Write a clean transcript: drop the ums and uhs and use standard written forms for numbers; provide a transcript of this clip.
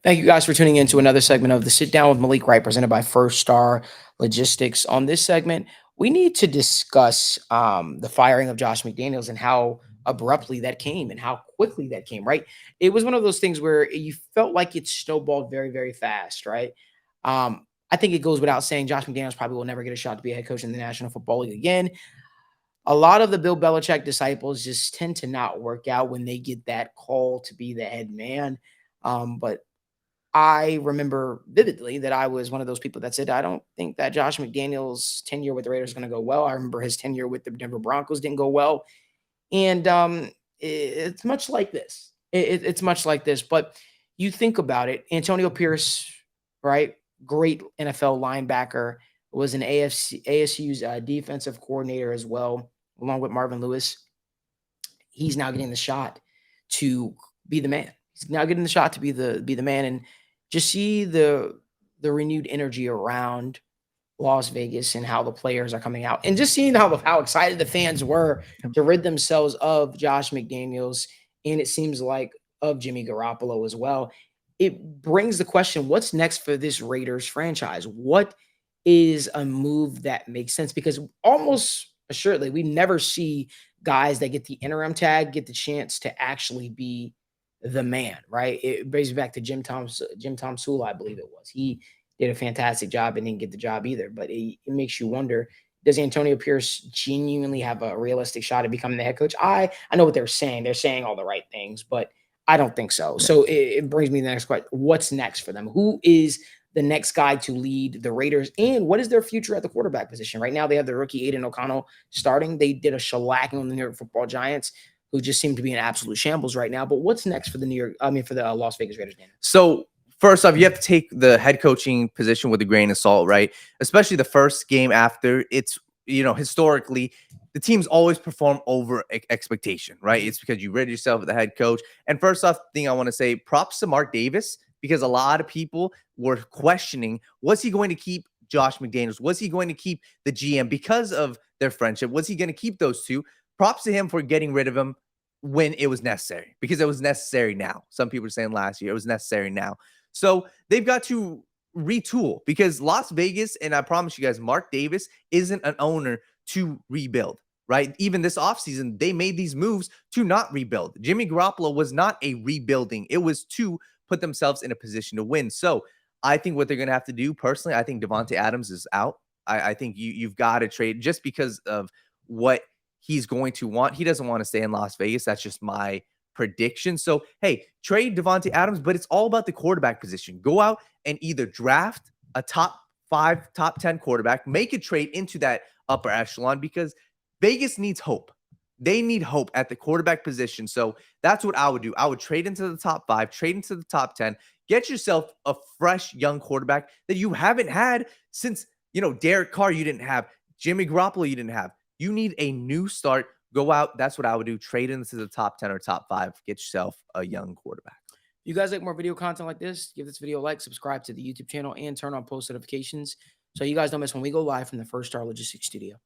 Thank you guys for tuning in to another segment of the Sit Down with Malik Wright, presented by First Star Logistics. On this segment, we need to discuss the firing of Josh McDaniels and how abruptly that came and how quickly that came, right? It was one of those things where you felt like it snowballed very, very fast, right? I think it goes without saying Josh McDaniels probably will never get a shot to be a head coach in the National Football League again. A lot of the Bill Belichick disciples just tend to not work out when they get that call to be the head man. But I remember vividly that I was one of those people that said, I don't think that Josh McDaniels' tenure with the Raiders is going to go well. I remember his tenure with the Denver Broncos didn't go well. And it's much like this. It's much like this. But you think about it, Antonio Pierce, right? Great NFL linebacker, was an ASU's defensive coordinator as well, along with Marvin Lewis. He's now getting the shot to be the man. He's now getting the shot to be the man. And just see the renewed energy around Las Vegas and how the players are coming out, and just seeing how excited the fans were to rid themselves of Josh McDaniels, and it seems like of Jimmy Garoppolo as well. It brings the question: what's next for this Raiders franchise? What is a move that makes sense? Because almost assuredly, we never see guys that get the interim tag get the chance to actually be the man, right? It brings me back to Jim Tom Sewell, I believe it was. He did a fantastic job and didn't get the job either. But it makes you wonder, does Antonio Pierce genuinely have a realistic shot at becoming the head coach? I know what they're saying. They're saying all the right things, but I don't think so. So it brings me to the next question. What's next for them? Who is the next guy to lead the Raiders? And what is their future at the quarterback position? Right now, they have the rookie Aiden O'Connell starting. They did a shellacking on the New York Football Giants, who just seem to be in absolute shambles right now. But what's next for the Las Vegas Raiders, Daniel? So first off, you have to take the head coaching position with a grain of salt, right? Especially the first game after. It's, historically, the teams always perform over expectation, right? It's because you rid yourself of the head coach. And first off, thing I want to say, props to Mark Davis, because a lot of people were questioning, was he going to keep Josh McDaniels? Was he going to keep the GM because of their friendship? Was he going to keep those two? Props to him for getting rid of him when it was necessary, because it was necessary now. Some people are saying last year, it was necessary now. So they've got to retool, because Las Vegas, and I promise you guys, Mark Davis isn't an owner to rebuild, right? Even this offseason, they made these moves to not rebuild. Jimmy Garoppolo was not a rebuilding. It was to put themselves in a position to win. So I think what they're going to have to do, personally, I think Davante Adams is out. I think you've got to trade, just because of what he's going to want. He doesn't want to stay in Las Vegas. That's just my prediction. So, hey, trade Davante Adams, but it's all about the quarterback position. Go out and either draft a top 5, top 10 quarterback, make a trade into that upper echelon, because Vegas needs hope. They need hope at the quarterback position. So that's what I would do. I would trade into the top 5, trade into the top 10, get yourself a fresh young quarterback that you haven't had since, Derek Carr, you didn't have, Jimmy Garoppolo, you didn't have. You need a new start. Go out. That's what I would do. Trade into the top 10 or top 5. Get yourself a young quarterback. If you guys like more video content like this, give this video a like, subscribe to the YouTube channel, and turn on post notifications so you guys don't miss when we go live from the First Star Logistics Studio.